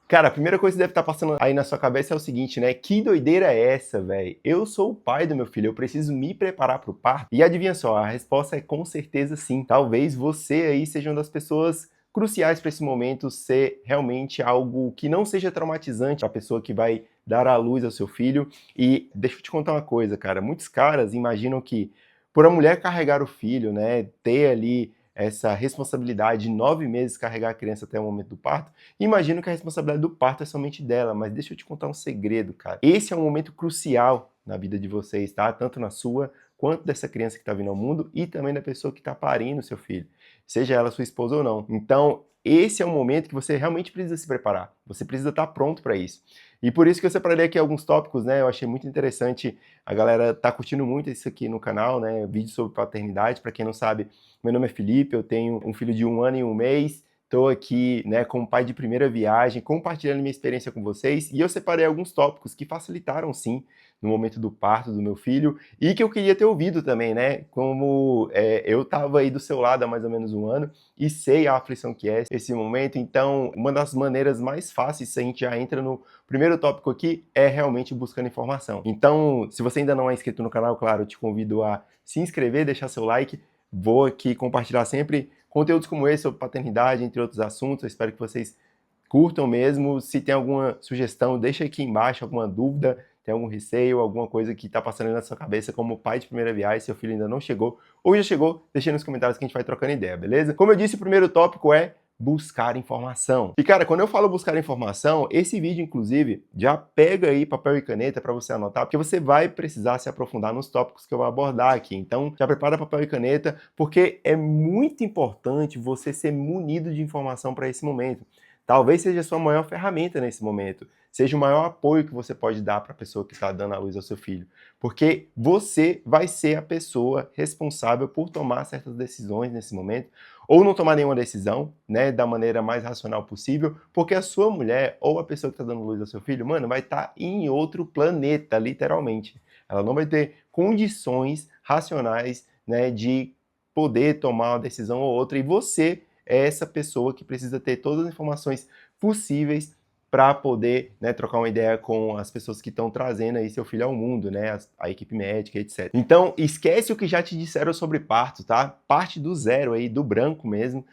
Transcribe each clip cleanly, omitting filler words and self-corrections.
Cara, a primeira coisa que deve estar passando aí na sua cabeça é o seguinte, né? Que doideira é essa, velho? Eu sou o pai do meu filho, eu preciso me preparar para o parto? E adivinha só, a resposta é com certeza sim. Talvez você aí seja uma das pessoas cruciais para esse momento ser realmente algo que não seja traumatizante para a pessoa que vai dar à luz ao seu filho. E deixa eu te contar uma coisa, cara. Muitos caras imaginam que por a mulher carregar o filho, né, ter ali essa responsabilidade de 9 meses carregar a criança até o momento do parto, imagino que a responsabilidade do parto é somente dela, mas deixa eu te contar um segredo, cara. Esse é um momento crucial na vida de vocês, tá? Tanto na sua, quanto dessa criança que está vindo ao mundo e também da pessoa que está parindo o seu filho, seja ela sua esposa ou não. Então, esse é um momento que você realmente precisa se preparar, você precisa estar pronto para isso. E por isso que eu separei aqui alguns tópicos, né? Eu achei muito interessante, a galera tá curtindo muito isso aqui no canal, né? Vídeo sobre paternidade. Para quem não sabe, meu nome é Felipe, eu tenho um filho de 1 ano e 1 mês. Estou aqui, né, como pai de primeira viagem, compartilhando minha experiência com vocês, e eu separei alguns tópicos que facilitaram, sim, no momento do parto do meu filho, e que eu queria ter ouvido também, né, como eu estava aí do seu lado há mais ou menos 1 ano, e sei a aflição que é esse momento. Então uma das maneiras mais fáceis, se a gente já entra no primeiro tópico aqui, é realmente buscando informação. Então, se você ainda não é inscrito no canal, claro, eu te convido a se inscrever, deixar seu like. Vou aqui compartilhar sempre conteúdos como esse sobre paternidade, entre outros assuntos. Eu espero que vocês curtam mesmo. Se tem alguma sugestão, deixa aqui embaixo, alguma dúvida, tem algum receio, alguma coisa que está passando na sua cabeça como pai de primeira viagem, seu filho ainda não chegou ou já chegou, deixa aí nos comentários que a gente vai trocando ideia, beleza? Como eu disse, o primeiro tópico é buscar informação. E cara, quando eu falo buscar informação, esse vídeo inclusive já pega aí papel e caneta para você anotar, porque você vai precisar se aprofundar nos tópicos que eu vou abordar aqui. Então já prepara papel e caneta, porque é muito importante você ser munido de informação para esse momento. Talvez seja a sua maior ferramenta nesse momento, seja o maior apoio que você pode dar para a pessoa que está dando à luz ao seu filho, porque você vai ser a pessoa responsável por tomar certas decisões nesse momento, ou não tomar nenhuma decisão, né, da maneira mais racional possível, porque a sua mulher ou a pessoa que está dando luz ao seu filho, mano, vai estar em outro planeta, literalmente. Ela não vai ter condições racionais, né, de poder tomar uma decisão ou outra, e você é essa pessoa que precisa ter todas as informações possíveis para poder, né, trocar uma ideia com as pessoas que estão trazendo aí seu filho ao mundo, né, a equipe médica, etc. Então, esquece o que já te disseram sobre parto, tá? Parte do zero aí, do branco mesmo.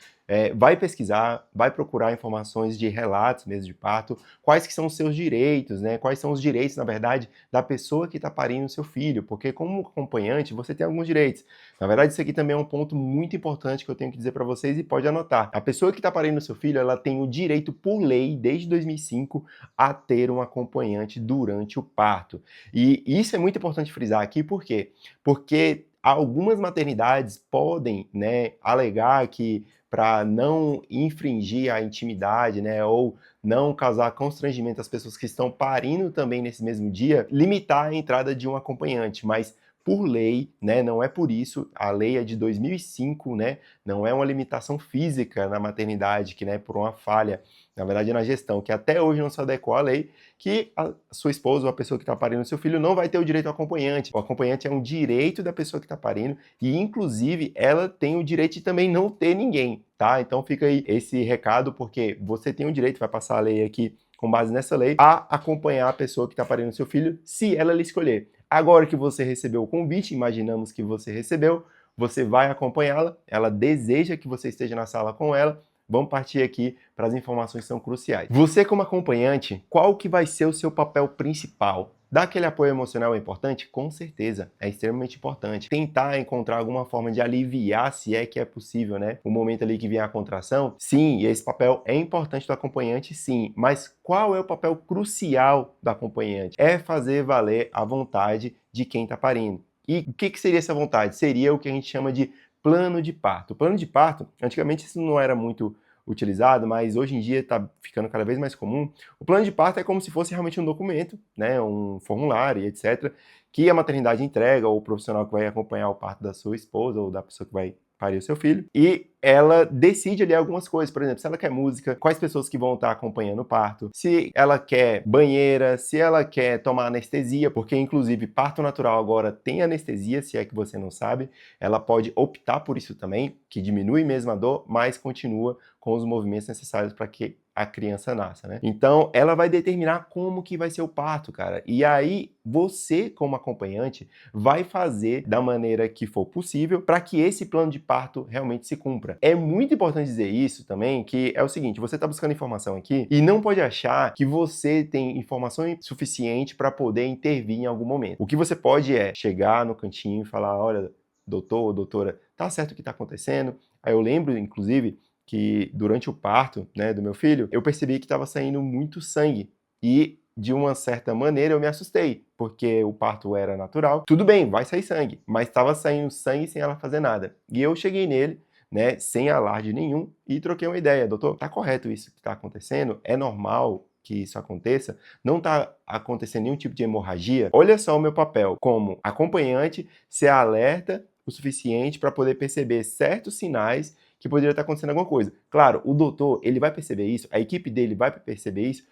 Vai pesquisar, vai procurar informações de relatos mesmo de parto, quais que são os seus direitos, né? Quais são os direitos, na verdade, da pessoa que está parindo o seu filho, porque como acompanhante você tem alguns direitos. Na verdade, isso aqui também é um ponto muito importante que eu tenho que dizer para vocês e pode anotar. A pessoa que está parindo o seu filho, ela tem o direito por lei, desde 2005, a ter um acompanhante durante o parto. E isso é muito importante frisar aqui, por quê? Porque algumas maternidades podem, né, alegar que para não infringir a intimidade, né, ou não causar constrangimento às pessoas que estão parindo também nesse mesmo dia, limitar a entrada de um acompanhante, mas por lei, né, não é por isso, a lei é de 2005, né, não é uma limitação física na maternidade, que, né, por uma falha, na verdade é na gestão, que até hoje não se adequou à lei, que a sua esposa ou a pessoa que está parindo seu filho não vai ter o direito ao acompanhante. O acompanhante é um direito da pessoa que está parindo e, inclusive, ela tem o direito de também não ter ninguém, tá? Então fica aí esse recado, porque você tem o direito, vai passar a lei aqui com base nessa lei, a acompanhar a pessoa que está parindo seu filho, se ela lhe escolher. Agora que você recebeu o convite, imaginamos que você recebeu, você vai acompanhá-la, ela deseja que você esteja na sala com ela. Vamos partir aqui para as informações que são cruciais. Você como acompanhante, qual que vai ser o seu papel principal? Dar aquele apoio emocional é importante? Com certeza, é extremamente importante. Tentar encontrar alguma forma de aliviar, se é que é possível, né? O momento ali que vem a contração, sim, e esse papel é importante do acompanhante, sim. Mas qual é o papel crucial do acompanhante? É fazer valer a vontade de quem está parindo. E o que seria essa vontade? Seria o que a gente chama de plano de parto. O plano de parto, antigamente isso não era muito utilizado, mas hoje em dia está ficando cada vez mais comum. O plano de parto é como se fosse realmente um documento, né, um formulário, etc., que a maternidade entrega, ou o profissional que vai acompanhar o parto da sua esposa ou da pessoa que vai parir o seu filho, e ela decide ali algumas coisas, por exemplo, se ela quer música, quais pessoas que vão estar acompanhando o parto, se ela quer banheira, se ela quer tomar anestesia, porque inclusive parto natural agora tem anestesia, se é que você não sabe, ela pode optar por isso também, que diminui mesmo a dor, mas continua com os movimentos necessários para que a criança nasça, né? Então, ela vai determinar como que vai ser o parto, cara. E aí, você, como acompanhante, vai fazer da maneira que for possível para que esse plano de parto realmente se cumpra. É muito importante dizer isso também, que é o seguinte, você está buscando informação aqui e não pode achar que você tem informação suficiente para poder intervir em algum momento. O que você pode é chegar no cantinho e falar, olha, doutor ou doutora, tá certo o que está acontecendo? Aí eu lembro, inclusive, que durante o parto, né, do meu filho, eu percebi que estava saindo muito sangue e de uma certa maneira eu me assustei, porque o parto era natural. Tudo bem, vai sair sangue, mas estava saindo sangue sem ela fazer nada. E eu cheguei nele, né, sem alarde nenhum e troquei uma ideia. Doutor, tá correto isso que está acontecendo? É normal que isso aconteça? Não está acontecendo nenhum tipo de hemorragia? Olha só o meu papel como acompanhante, ser alerta o suficiente para poder perceber certos sinais que poderia estar acontecendo alguma coisa. Claro, o doutor, ele vai perceber isso, a equipe dele vai perceber isso?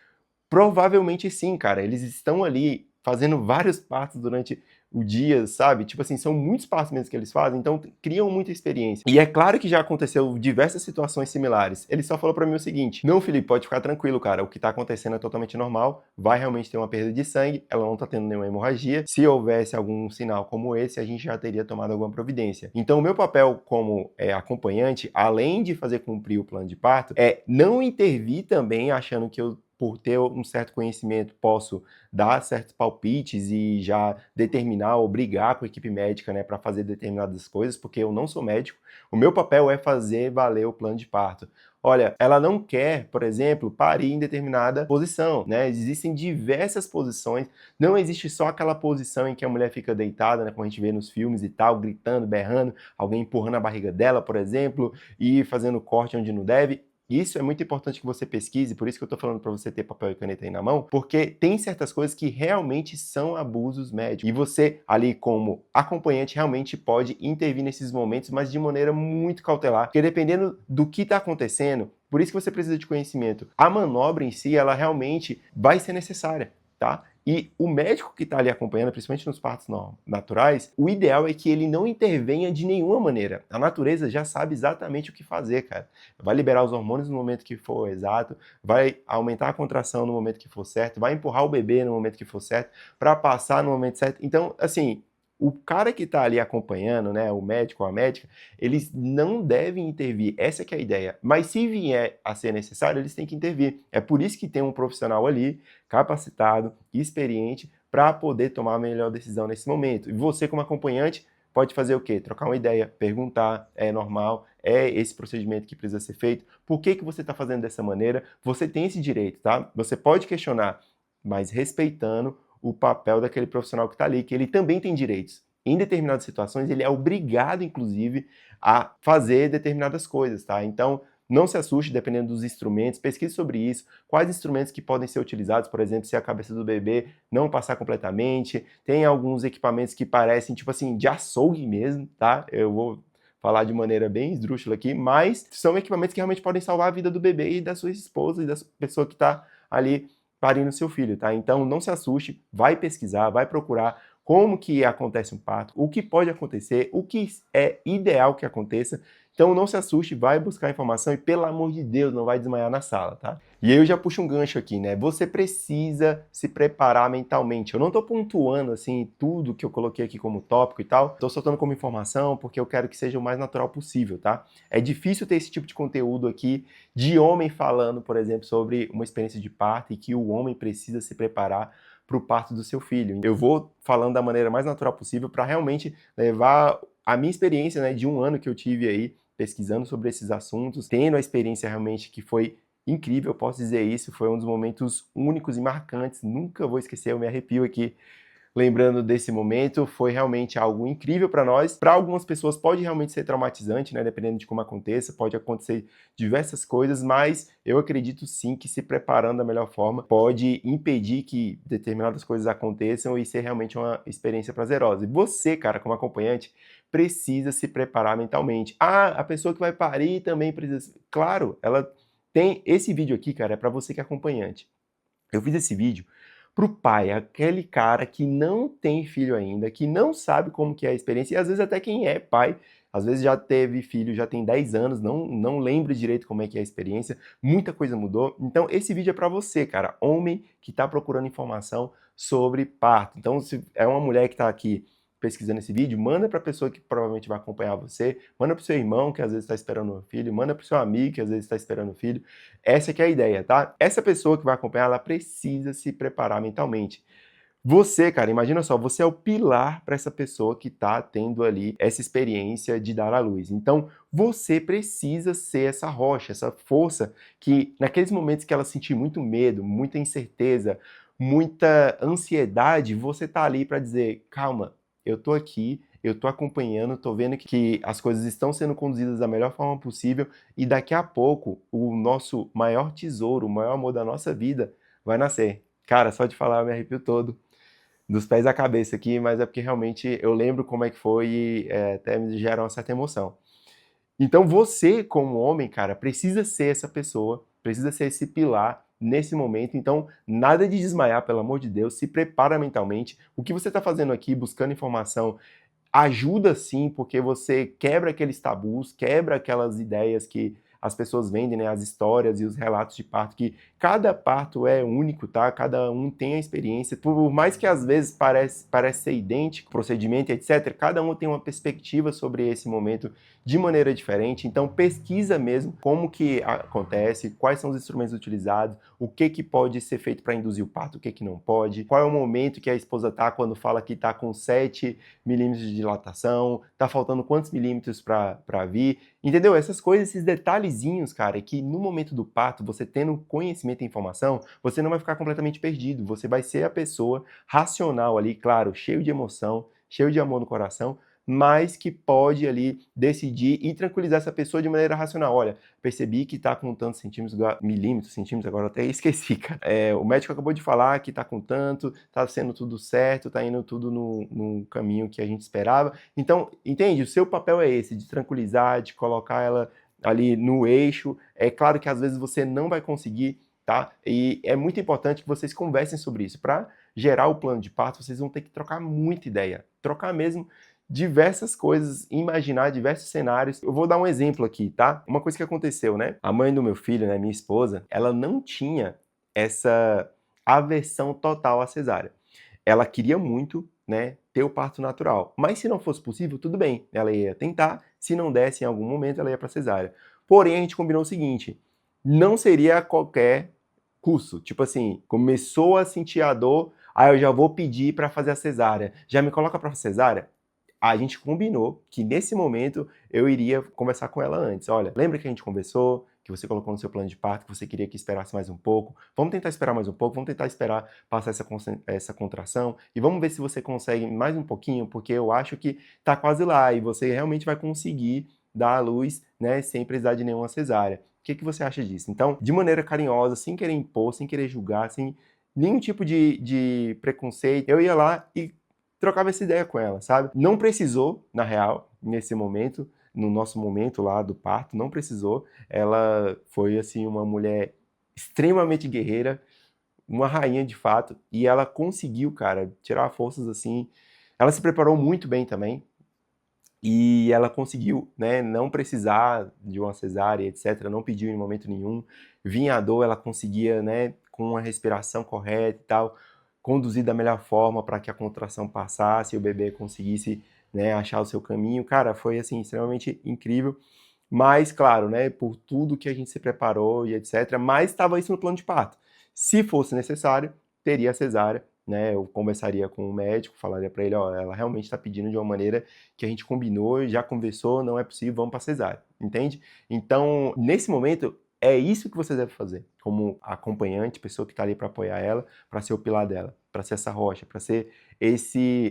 Provavelmente sim, cara. Eles estão ali fazendo vários partos durante o dia, sabe? Tipo assim, são muitos partos mesmo que eles fazem, então criam muita experiência. E é claro que já aconteceu diversas situações similares. Ele só falou pra mim o seguinte: não, Felipe, pode ficar tranquilo, cara. O que tá acontecendo é totalmente normal. Vai realmente ter uma perda de sangue, ela não tá tendo nenhuma hemorragia. Se houvesse algum sinal como esse, a gente já teria tomado alguma providência. Então, o meu papel como acompanhante, além de fazer cumprir o plano de parto, é não intervir também achando que eu, por ter um certo conhecimento, posso dar certos palpites e já determinar ou brigar com a equipe médica, né, para fazer determinadas coisas, porque eu não sou médico. O meu papel é fazer valer o plano de parto. Olha, ela não quer, por exemplo, parir em determinada posição, né? Existem diversas posições, não existe só aquela posição em que a mulher fica deitada, né, como a gente vê nos filmes e tal, gritando, berrando, alguém empurrando a barriga dela, por exemplo, e fazendo corte onde não deve. Isso é muito importante que você pesquise, por isso que eu estou falando para você ter papel e caneta aí na mão, porque tem certas coisas que realmente são abusos médicos. E você, ali como acompanhante, realmente pode intervir nesses momentos, mas de maneira muito cautelar, porque dependendo do que está acontecendo, por isso que você precisa de conhecimento. A manobra em si, ela realmente vai ser necessária, tá? E o médico que está ali acompanhando, principalmente nos partos naturais, o ideal é que ele não intervenha de nenhuma maneira. A natureza já sabe exatamente o que fazer, cara. Vai liberar os hormônios no momento que for exato, vai aumentar a contração no momento que for certo, vai empurrar o bebê no momento que for certo, para passar no momento certo. Então, assim, o cara que está ali acompanhando, né, o médico ou a médica, eles não devem intervir, essa que é a ideia. Mas se vier a ser necessário, eles têm que intervir. É por isso que tem um profissional ali, capacitado, experiente, para poder tomar a melhor decisão nesse momento. E você, como acompanhante, pode fazer o quê? Trocar uma ideia, perguntar, é normal, é esse procedimento que precisa ser feito, por que que você está fazendo dessa maneira? Você tem esse direito, tá? Você pode questionar, mas respeitando o papel daquele profissional que está ali, que ele também tem direitos. Em determinadas situações, ele é obrigado, inclusive, a fazer determinadas coisas, tá? Então, não se assuste, dependendo dos instrumentos, pesquise sobre isso, quais instrumentos que podem ser utilizados, por exemplo, se a cabeça do bebê não passar completamente, tem alguns equipamentos que parecem, tipo assim, de açougue mesmo, tá? Eu vou falar de maneira bem esdrúxula aqui, mas são equipamentos que realmente podem salvar a vida do bebê e da sua esposa e da pessoa que está ali parindo seu filho, tá? Então não se assuste, vai pesquisar, vai procurar como que acontece um parto, o que pode acontecer, o que é ideal que aconteça. Então não se assuste, vai buscar informação e, pelo amor de Deus, não vai desmaiar na sala, tá? E aí eu já puxo um gancho aqui, né? Você precisa se preparar mentalmente. Eu não tô pontuando, assim, tudo que eu coloquei aqui como tópico e tal. Tô soltando como informação porque eu quero que seja o mais natural possível, tá? É difícil ter esse tipo de conteúdo aqui de homem falando, por exemplo, sobre uma experiência de parto e que o homem precisa se preparar para o parto do seu filho. Eu vou falando da maneira mais natural possível para realmente levar a minha experiência, né, de um ano que eu tive aí pesquisando sobre esses assuntos, tendo a experiência realmente que foi incrível, eu posso dizer isso, foi um dos momentos únicos e marcantes, nunca vou esquecer, eu me arrepio aqui lembrando desse momento, foi realmente algo incrível para nós. Para algumas pessoas pode realmente ser traumatizante, né? Dependendo de como aconteça, pode acontecer diversas coisas, mas eu acredito sim que se preparando da melhor forma pode impedir que determinadas coisas aconteçam e ser realmente uma experiência prazerosa. E você, cara, como acompanhante, precisa se preparar mentalmente. Ah, a pessoa que vai parir também precisa. Claro, ela tem esse vídeo aqui, cara, é para você que é acompanhante. Eu fiz esse vídeo pro pai, aquele cara que não tem filho ainda, que não sabe como que é a experiência, e às vezes até quem é pai às vezes já teve filho, já tem 10 anos, não lembra direito como é que é a experiência, muita coisa mudou. Então, esse vídeo é para você, cara, homem que está procurando informação sobre parto. Então, se é uma mulher que está aqui pesquisando esse vídeo, manda para a pessoa que provavelmente vai acompanhar você, manda para o seu irmão, que às vezes está esperando um filho, manda para o seu amigo, que às vezes está esperando um filho. Essa que é a ideia, tá? Essa pessoa que vai acompanhar, ela precisa se preparar mentalmente. Você, cara, imagina só, você é o pilar para essa pessoa que está tendo ali essa experiência de dar à luz. Então, você precisa ser essa rocha, essa força que, naqueles momentos que ela sentir muito medo, muita incerteza, muita ansiedade, você tá ali para dizer: calma, eu tô aqui, eu tô acompanhando, tô vendo que as coisas estão sendo conduzidas da melhor forma possível e daqui a pouco o nosso maior tesouro, o maior amor da nossa vida vai nascer. Cara, só de falar eu me arrepio todo dos pés à cabeça aqui, mas é porque realmente eu lembro como é que foi e até me gera uma certa emoção. Então você, como homem, cara, precisa ser essa pessoa, precisa ser esse pilar nesse momento. Então, nada de desmaiar, pelo amor de Deus, se prepara mentalmente. O que você está fazendo aqui, buscando informação, ajuda sim, porque você quebra aqueles tabus, quebra aquelas ideias que as pessoas vendem, né, as histórias e os relatos de parto, que cada parto é único, tá? Cada um tem a experiência, por mais que às vezes parece ser idêntico, procedimento, etc., cada um tem uma perspectiva sobre esse momento de maneira diferente, então pesquisa mesmo como que acontece, quais são os instrumentos utilizados, o que pode ser feito para induzir o parto, o que não pode, qual é o momento que a esposa tá quando fala que tá com 7 milímetros de dilatação, tá faltando quantos milímetros para vir, entendeu? Essas coisas, esses detalhezinhos, cara, que no momento do parto, você tendo conhecimento e informação, você não vai ficar completamente perdido, você vai ser a pessoa racional ali, claro, cheio de emoção, cheio de amor no coração, mas que pode ali decidir e tranquilizar essa pessoa de maneira racional. Olha, percebi que tá com tantos centímetros, milímetros, centímetros, agora até esqueci, cara. O médico acabou de falar que tá com tanto, tá sendo tudo certo, tá indo tudo no caminho que a gente esperava. Então, entende? O seu papel é esse, de tranquilizar, de colocar ela ali no eixo. É claro que às vezes você não vai conseguir, tá? E é muito importante que vocês conversem sobre isso. Para gerar o plano de parto, vocês vão ter que trocar muita ideia. Trocar mesmo diversas coisas, imaginar diversos cenários. Eu vou dar um exemplo aqui, tá? Uma coisa que aconteceu, né? A mãe do meu filho, né, minha esposa, ela não tinha essa aversão total à cesárea. Ela queria muito, né, ter o parto natural. Mas se não fosse possível, tudo bem. Ela ia tentar, se não desse em algum momento, ela ia para cesárea. Porém, a gente combinou o seguinte: não seria a qualquer custo. Tipo assim, começou a sentir a dor, aí eu já vou pedir para fazer a cesárea. Já me coloca para cesárea? A gente combinou que nesse momento eu iria conversar com ela antes. Olha, lembra que a gente conversou, que você colocou no seu plano de parto, que você queria que esperasse mais um pouco? Vamos tentar esperar mais um pouco, vamos tentar esperar passar essa contração e vamos ver se você consegue mais um pouquinho, porque eu acho que tá quase lá e você realmente vai conseguir dar à luz, né, sem precisar de nenhuma cesárea. O que você acha disso? Então, de maneira carinhosa, sem querer impor, sem querer julgar, sem nenhum tipo de preconceito, eu ia lá e trocava essa ideia com ela, sabe? Não precisou, na real, nesse momento, no nosso momento lá do parto, não precisou. Ela foi, assim, uma mulher extremamente guerreira, uma rainha de fato, e ela conseguiu, cara, tirar forças assim. Ela se preparou muito bem também, e ela conseguiu, né, não precisar de uma cesárea, etc., não pediu em momento nenhum. Vinha a dor, ela conseguia, né, com uma respiração correta e tal, conduzir da melhor forma para que a contração passasse e o bebê conseguisse, né, achar o seu caminho. Cara, foi, assim, extremamente incrível. Mas, claro, né, por tudo que a gente se preparou e etc., mas estava isso no plano de parto. Se fosse necessário, teria a cesárea, né, eu conversaria com o médico, falaria para ele, ó, ela realmente está pedindo de uma maneira que a gente combinou, já conversou, não é possível, vamos para cesárea, entende? Então, nesse momento, é isso que você deve fazer, como acompanhante, pessoa que está ali para apoiar ela, para ser o pilar dela, para ser essa rocha, para ser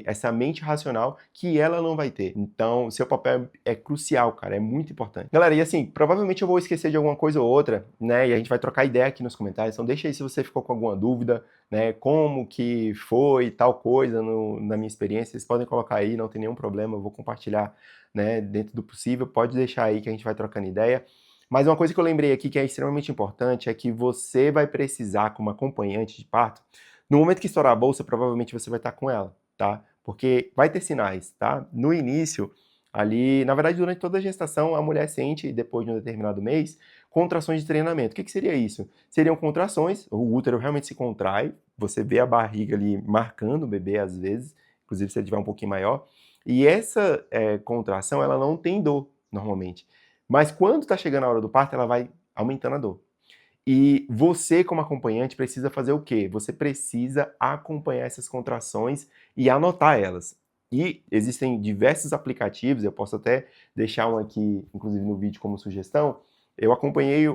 essa mente racional que ela não vai ter. Então, seu papel é crucial, cara, é muito importante. Galera, e assim, provavelmente eu vou esquecer de alguma coisa ou outra, né, e a gente vai trocar ideia aqui nos comentários, então deixa aí se você ficou com alguma dúvida, né, como que foi tal coisa na minha experiência, vocês podem colocar aí, não tem nenhum problema, eu vou compartilhar, né, dentro do possível, pode deixar aí que a gente vai trocando ideia. Mas uma coisa que eu lembrei aqui que é extremamente importante é que você vai precisar, como acompanhante de parto, no momento que estourar a bolsa, provavelmente você vai estar com ela, tá? Porque vai ter sinais, tá? No início, Ali, na verdade, durante toda a gestação, a mulher sente, depois de um determinado mês, contrações de treinamento. O que seria isso? Seriam contrações, o útero realmente se contrai, você vê a barriga ali marcando o bebê às vezes, inclusive se ele tiver um pouquinho maior, e essa contração, ela não tem dor, normalmente. Mas quando está chegando a hora do parto, ela vai aumentando a dor. E você, como acompanhante, precisa fazer o quê? Você precisa acompanhar essas contrações e anotar elas. E existem diversos aplicativos, eu posso até deixar um aqui, inclusive no vídeo, como sugestão. Eu acompanhei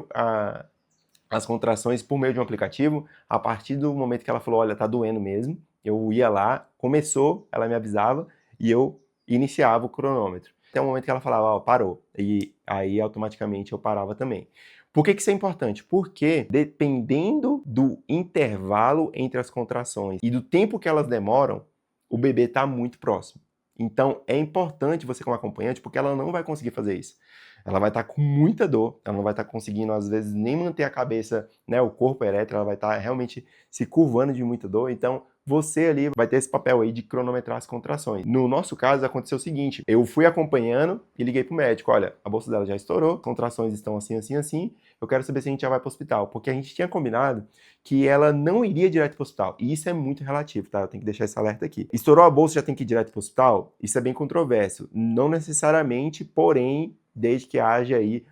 as contrações por meio de um aplicativo. A partir do momento que ela falou, olha, tá doendo mesmo, eu ia lá, começou, ela me avisava e eu iniciava o cronômetro. Até o momento que ela falava, ó, parou. E aí automaticamente eu parava também. Por que isso é importante? Porque dependendo do intervalo entre as contrações e do tempo que elas demoram, o bebê está muito próximo. Então é importante você como acompanhante, porque ela não vai conseguir fazer isso. Ela vai estar com muita dor, ela não vai estar conseguindo, às vezes, nem manter a cabeça, né, o corpo ereto, ela vai estar realmente se curvando de muita dor. Então, você ali vai ter esse papel aí de cronometrar as contrações. No nosso caso, aconteceu o seguinte, eu fui acompanhando e liguei pro médico, olha, a bolsa dela já estourou, as contrações estão assim, assim, assim, eu quero saber se a gente já vai pro hospital, porque a gente tinha combinado que ela não iria direto pro hospital, e isso é muito relativo, tá? Eu tenho que deixar esse alerta aqui. Estourou a bolsa, já tem que ir direto pro hospital? Isso é bem controverso. Não necessariamente, porém, desde que haja aí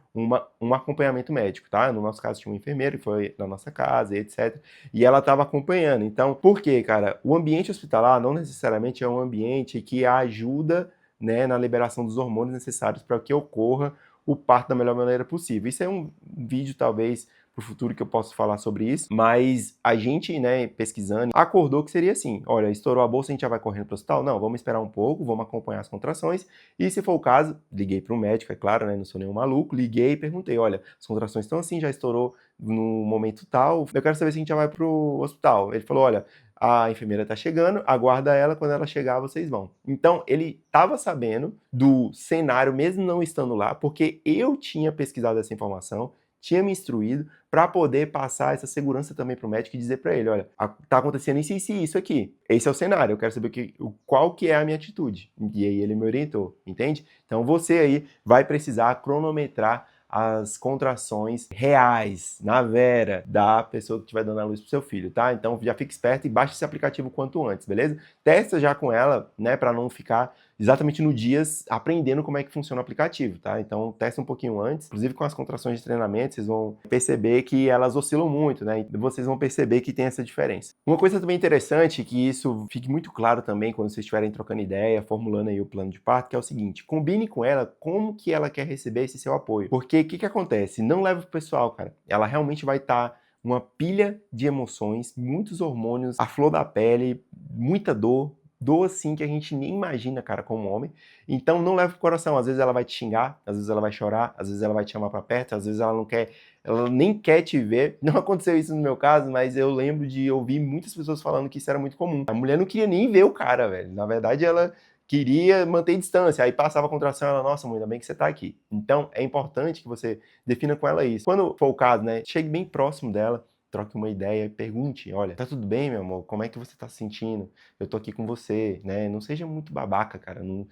um acompanhamento médico, tá? No nosso caso tinha um enfermeiro que foi na nossa casa, etc. E ela estava acompanhando. Então, por quê, cara? O ambiente hospitalar não necessariamente é um ambiente que ajuda, né, na liberação dos hormônios necessários para que ocorra o parto da melhor maneira possível. Isso é um vídeo, talvez, para o futuro que eu posso falar sobre isso, mas a gente, né, pesquisando, acordou que seria assim, olha, estourou a bolsa, a gente já vai correndo para o hospital? Não, vamos esperar um pouco, vamos acompanhar as contrações, e se for o caso, liguei para o médico, é claro, né, não sou nenhum maluco, liguei e perguntei, olha, as contrações estão assim, já estourou no momento tal, eu quero saber se a gente já vai para o hospital. Ele falou, olha, a enfermeira está chegando, aguarda ela, quando ela chegar vocês vão. Então, ele estava sabendo do cenário, mesmo não estando lá, porque eu tinha pesquisado essa informação, tinha me instruído para poder passar essa segurança também para o médico e dizer para ele, olha, tá acontecendo isso aqui. Esse é o cenário, eu quero saber qual que é a minha atitude. E aí ele me orientou, entende? Então você aí vai precisar cronometrar as contrações reais, na vera, da pessoa que estiver dando a luz pro seu filho, tá? Então já fica esperto e baixa esse aplicativo quanto antes, beleza? Testa já com ela, né, para não ficar exatamente no dias aprendendo como é que funciona o aplicativo, tá? Então testa um pouquinho antes, inclusive com as contrações de treinamento, vocês vão perceber que elas oscilam muito, né? E vocês vão perceber que tem essa diferença. Uma coisa também interessante, que isso fique muito claro também quando vocês estiverem trocando ideia, formulando aí o plano de parto, que é o seguinte, combine com ela como que ela quer receber esse seu apoio. Porque o que acontece? Não leva pro pessoal, cara. Ela realmente vai estar uma pilha de emoções, muitos hormônios, a flor da pele, muita dor, dor assim que a gente nem imagina, cara, como homem. Então não leva pro coração. Às vezes ela vai te xingar, às vezes ela vai chorar, às vezes ela vai te chamar pra perto, às vezes ela não quer, ela nem quer te ver. Não aconteceu isso no meu caso, mas eu lembro de ouvir muitas pessoas falando que isso era muito comum. A mulher não queria nem ver o cara, velho. Na verdade, ela queria manter distância, aí passava a contração, ela, nossa, mãe, ainda bem que você tá aqui. Então, é importante que você defina com ela isso. Quando for o caso, né, chegue bem próximo dela, troque uma ideia, pergunte, olha, tá tudo bem, meu amor? Como é que você tá se sentindo? Eu tô aqui com você, né? Não seja muito babaca, cara, não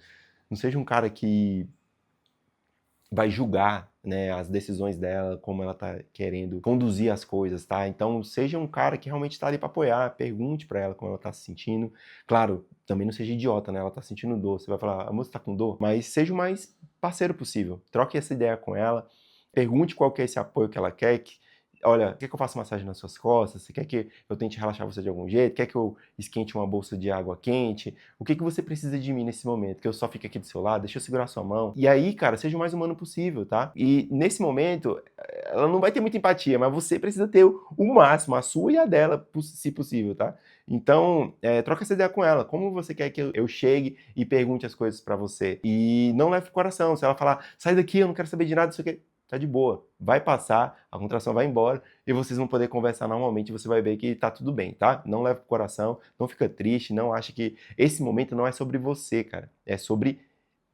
seja um cara que vai julgar, né, as decisões dela, como ela tá querendo conduzir as coisas, tá? Então, seja um cara que realmente tá ali para apoiar, pergunte para ela como ela tá se sentindo. Claro, também não seja idiota, né? Ela tá sentindo dor, você vai falar, a moça tá com dor, mas seja o mais parceiro possível. Troque essa ideia com ela, pergunte qual que é esse apoio que ela quer, olha, quer que eu faça massagem nas suas costas? Você quer que eu tente relaxar você de algum jeito? Quer que eu esquente uma bolsa de água quente? O que você precisa de mim nesse momento? Que eu só fique aqui do seu lado? Deixa eu segurar sua mão. E aí, cara, seja o mais humano possível, tá? E nesse momento, ela não vai ter muita empatia, mas você precisa ter o máximo, a sua e a dela, se possível, tá? Então, troca essa ideia com ela. Como você quer que eu chegue e pergunte as coisas pra você? E não leve pro coração. Se ela falar, sai daqui, eu não quero saber de nada, isso aqui, tá de boa, vai passar, a contração vai embora e vocês vão poder conversar normalmente, você vai ver que tá tudo bem, tá? Não leva pro coração, não fica triste, não acha que esse momento não é sobre você, cara, é sobre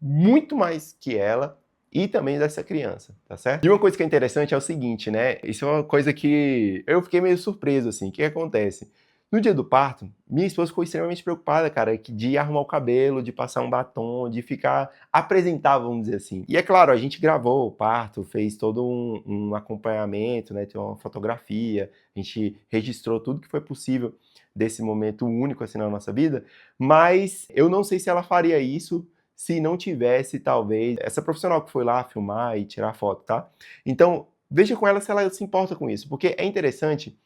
muito mais que ela e também dessa criança, tá certo? E uma coisa que é interessante é o seguinte, né? Isso é uma coisa que eu fiquei meio surpreso, assim, o que acontece? No dia do parto, minha esposa ficou extremamente preocupada, cara, de arrumar o cabelo, de passar um batom, de ficar apresentável, vamos dizer assim. E é claro, a gente gravou o parto, fez todo um acompanhamento, né? Tem uma fotografia, a gente registrou tudo que foi possível desse momento único assim na nossa vida, mas eu não sei se ela faria isso se não tivesse, talvez, essa profissional que foi lá filmar e tirar foto, tá? Então, veja com ela se ela se importa com isso, porque é interessante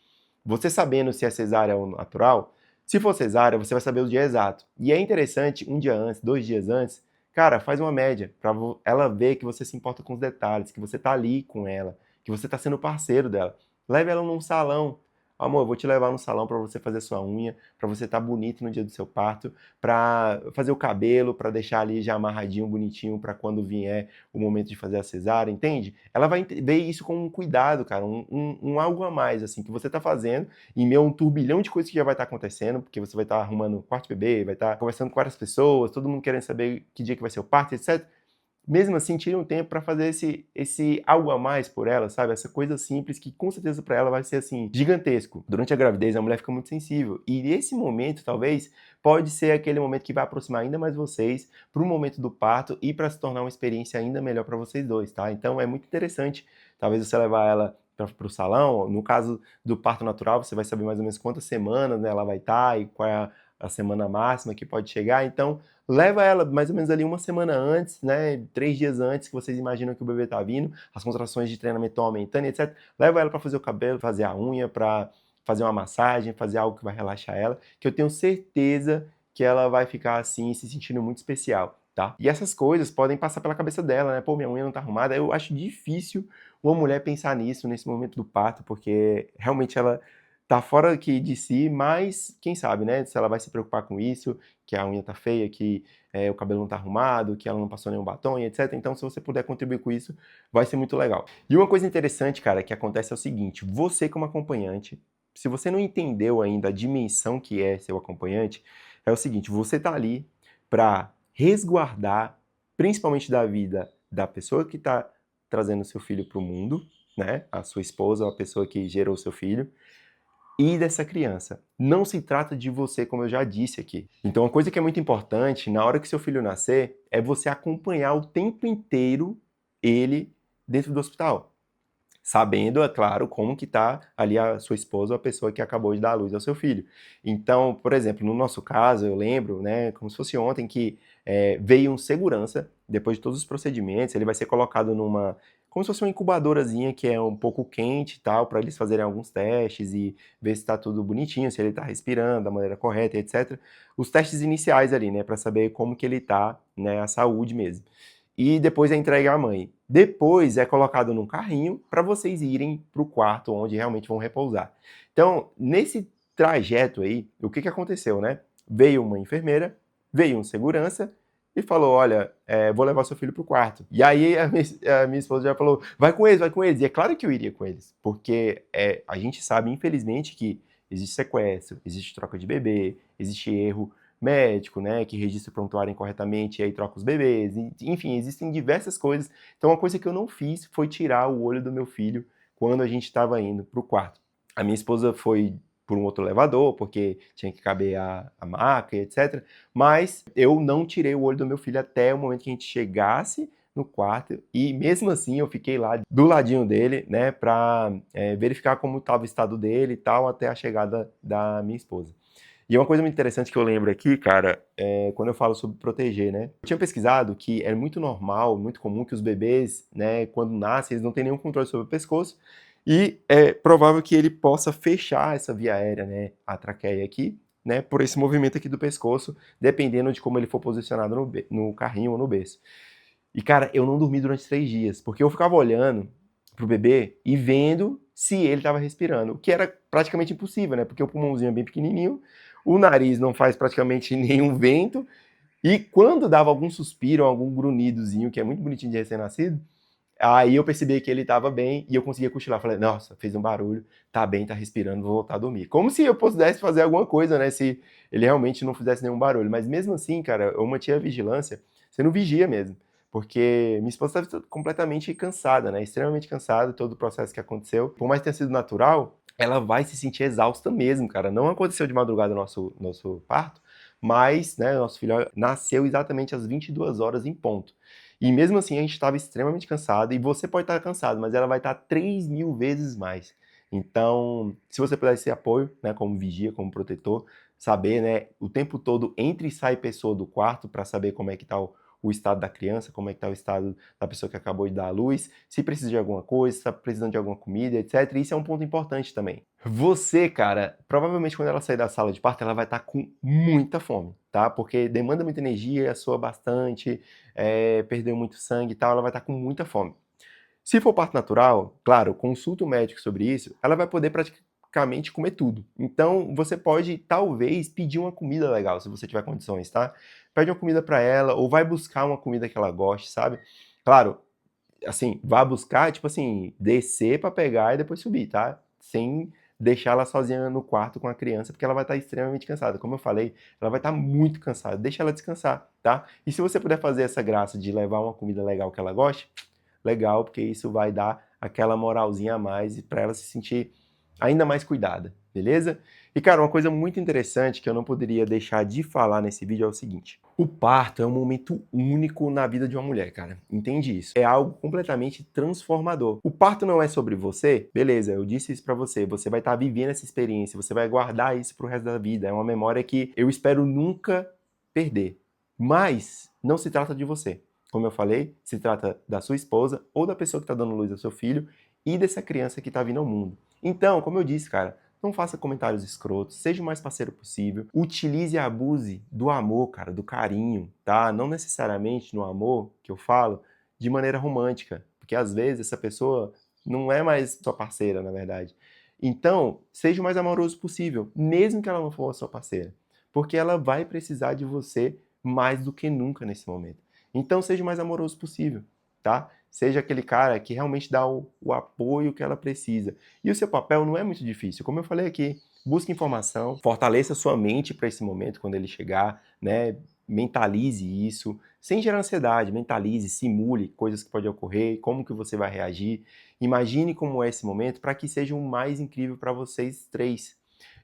você sabendo se é cesárea ou natural. Se for cesárea, você vai saber o dia exato. E é interessante, um dia antes, 2 dias antes, cara, faz uma média, para ela ver que você se importa com os detalhes, que você tá ali com ela, que você tá sendo parceiro dela. Leve ela num salão. Amor, eu vou te levar no salão para você fazer sua unha, para você estar bonito no dia do seu parto, para fazer o cabelo, para deixar ali já amarradinho, bonitinho, para quando vier o momento de fazer a cesárea, entende? Ela vai ver isso com um cuidado, cara, um algo a mais, assim, que você tá fazendo, em meio a um turbilhão de coisas que já vai estar acontecendo, porque você vai estar arrumando o quarto bebê, vai estar conversando com várias pessoas, todo mundo querendo saber que dia que vai ser o parto, etc. Mesmo assim, tire um tempo para fazer esse algo a mais por ela, sabe? Essa coisa simples que com certeza para ela vai ser assim gigantesco. Durante a gravidez, a mulher fica muito sensível e esse momento, talvez, pode ser aquele momento que vai aproximar ainda mais vocês para o momento do parto e para se tornar uma experiência ainda melhor para vocês dois, tá? Então é muito interessante, talvez você levar ela para o salão. No caso do parto natural, você vai saber mais ou menos quantas semanas, né, ela vai estar e qual é a semana máxima que pode chegar. Então leva ela mais ou menos ali uma semana antes, né? 3 dias antes que vocês imaginam que o bebê tá vindo, as contrações de treinamento estão aumentando, etc. Leva ela para fazer o cabelo, fazer a unha, para fazer uma massagem, fazer algo que vai relaxar ela, que eu tenho certeza que ela vai ficar assim, se sentindo muito especial, tá? E essas coisas podem passar pela cabeça dela, né? Pô, minha unha não tá arrumada. Eu acho difícil uma mulher pensar nisso nesse momento do parto, porque realmente ela tá fora aqui de si, mas quem sabe, né? Se ela vai se preocupar com isso, que a unha tá feia, que o cabelo não tá arrumado, que ela não passou nenhum batom e etc. Então, se você puder contribuir com isso, vai ser muito legal. E uma coisa interessante, cara, que acontece é o seguinte: você como acompanhante, se você não entendeu ainda a dimensão que é seu acompanhante, é o seguinte: você tá ali para resguardar, principalmente da vida da pessoa que tá trazendo seu filho para o mundo, né? A sua esposa, a pessoa que gerou seu filho e dessa criança. Não se trata de você, como eu já disse aqui. Então, uma coisa que é muito importante, na hora que seu filho nascer, é você acompanhar o tempo inteiro ele dentro do hospital. Sabendo, é claro, como que tá ali a sua esposa ou a pessoa que acabou de dar à luz ao seu filho. Então, por exemplo, no nosso caso, eu lembro, né, como se fosse ontem, que veio um segurança, depois de todos os procedimentos, ele vai ser colocado numa, como se fosse uma incubadorazinha que é um pouco quente e tal, para eles fazerem alguns testes e ver se está tudo bonitinho, se ele está respirando da maneira correta, etc. Os testes iniciais ali, né, para saber como que ele tá, né, a saúde mesmo. E depois é entregue à mãe. Depois é colocado num carrinho para vocês irem para o quarto onde realmente vão repousar. Então, nesse trajeto aí, o que aconteceu, né? Veio uma enfermeira, veio um segurança e falou: olha, vou levar seu filho para o quarto. E aí a minha esposa já falou: vai com eles, vai com eles. E é claro que eu iria com eles, porque a gente sabe, infelizmente, que existe sequestro, existe troca de bebê, existe erro médico, né, que registra o prontuário incorretamente e aí troca os bebês, enfim, existem diversas coisas. Então, uma coisa que eu não fiz foi tirar o olho do meu filho quando a gente estava indo para o quarto. A minha esposa foi por um outro elevador, porque tinha que caber a maca e etc. Mas eu não tirei o olho do meu filho até o momento que a gente chegasse no quarto, e mesmo assim eu fiquei lá do ladinho dele, né, para verificar como estava o estado dele e tal, até a chegada da minha esposa. E uma coisa muito interessante que eu lembro aqui, cara, quando eu falo sobre proteger, né? Eu tinha pesquisado que é muito normal, muito comum que os bebês, né, quando nascem, eles não têm nenhum controle sobre o pescoço e é provável que ele possa fechar essa via aérea, né, a traqueia aqui, né, por esse movimento aqui do pescoço, dependendo de como ele for posicionado no carrinho ou no berço. E, cara, eu não dormi durante 3 dias, porque eu ficava olhando pro bebê e vendo se ele estava respirando, o que era praticamente impossível, né? Porque o pulmãozinho é bem pequenininho, o nariz não faz praticamente nenhum vento, e quando dava algum suspiro, algum grunhidozinho, que é muito bonitinho de recém-nascido, aí eu percebi que ele estava bem e eu conseguia cochilar. Falei, nossa, fez um barulho, tá bem, tá respirando, vou voltar a dormir. Como se eu pudesse fazer alguma coisa, né? Se ele realmente não fizesse nenhum barulho. Mas mesmo assim, cara, eu mantinha a vigilância, você não vigia mesmo. Porque minha esposa estava completamente cansada, né? Extremamente cansada, todo o processo que aconteceu. Por mais que tenha sido natural, ela vai se sentir exausta mesmo, cara. Não aconteceu de madrugada o nosso parto, mas, né, nosso filho nasceu exatamente às 22 horas em ponto. E mesmo assim a gente estava extremamente cansado, e você pode estar cansado, mas ela vai estar 3.000 vezes mais. Então, se você puder esse apoio, né, como vigia, como protetor, saber, né, o tempo todo entra e sai pessoa do quarto para saber como é que está o estado da criança, como é que está o estado da pessoa que acabou de dar à luz, se precisa de alguma coisa, se está precisando de alguma comida, etc. Isso é um ponto importante também. Você, cara, provavelmente quando ela sair da sala de parto, ela vai estar com muita fome, tá? Porque demanda muita energia, soa bastante, perdeu muito sangue e tal, ela vai estar com muita fome. Se for parto natural, claro, consulta o médico sobre isso, ela vai poder praticamente comer tudo. Então, você pode, talvez, pedir uma comida legal, se você tiver condições, tá? Pede uma comida para ela, ou vai buscar uma comida que ela goste, sabe? Claro, assim, vá buscar, tipo assim, descer para pegar e depois subir, tá? Sem deixar ela sozinha no quarto com a criança, porque ela vai estar extremamente cansada. Como eu falei, ela vai estar muito cansada. Deixa ela descansar, tá? E se você puder fazer essa graça de levar uma comida legal que ela goste, legal, porque isso vai dar aquela moralzinha a mais para ela se sentir ainda mais cuidada, beleza? E cara, uma coisa muito interessante que eu não poderia deixar de falar nesse vídeo é o seguinte: o parto é um momento único na vida de uma mulher, cara. Entende isso? É algo completamente transformador. O parto não é sobre você? Beleza, eu disse isso pra você. Você vai estar vivendo essa experiência, você vai guardar isso pro resto da vida. É uma memória que eu espero nunca perder. Mas não se trata de você. Como eu falei, se trata da sua esposa ou da pessoa que está dando luz ao seu filho e dessa criança que está vindo ao mundo. Então, como eu disse, cara, não faça comentários escrotos, seja o mais parceiro possível, utilize e abuse do amor, cara, do carinho, tá? Não necessariamente no amor que eu falo de maneira romântica, porque às vezes essa pessoa não é mais sua parceira, na verdade. Então, seja o mais amoroso possível, mesmo que ela não for a sua parceira, porque ela vai precisar de você mais do que nunca nesse momento. Então, seja o mais amoroso possível, tá? Seja aquele cara que realmente dá o apoio que ela precisa. E o seu papel não é muito difícil. Como eu falei aqui, busque informação, fortaleça sua mente para esse momento quando ele chegar, né? Mentalize isso, sem gerar ansiedade, mentalize, simule coisas que podem ocorrer, como que você vai reagir. Imagine como é esse momento para que seja o mais incrível para vocês três.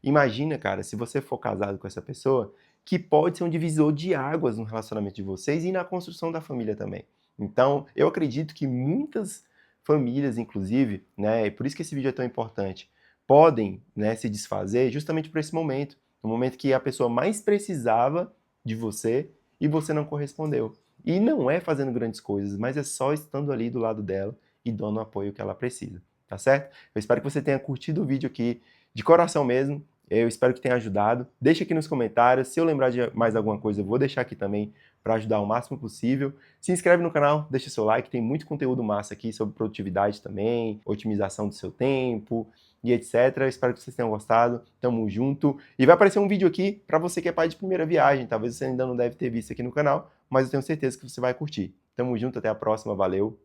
Imagina, cara, se você for casado com essa pessoa, que pode ser um divisor de águas no relacionamento de vocês e na construção da família também. Então, eu acredito que muitas famílias, inclusive, né, e por isso que esse vídeo é tão importante, podem, né, se desfazer justamente por esse momento, no momento que a pessoa mais precisava de você e você não correspondeu. E não é fazendo grandes coisas, mas é só estando ali do lado dela e dando o apoio que ela precisa, tá certo? Eu espero que você tenha curtido o vídeo aqui de coração mesmo. Eu espero que tenha ajudado. Deixa aqui nos comentários. Se eu lembrar de mais alguma coisa, eu vou deixar aqui também para ajudar o máximo possível. Se inscreve no canal, deixa seu like, tem muito conteúdo massa aqui sobre produtividade também, otimização do seu tempo e etc. Eu espero que vocês tenham gostado. Tamo junto. E vai aparecer um vídeo aqui para você que é pai de primeira viagem. Talvez você ainda não deve ter visto aqui no canal, mas eu tenho certeza que você vai curtir. Tamo junto, até a próxima. Valeu.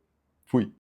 Fui.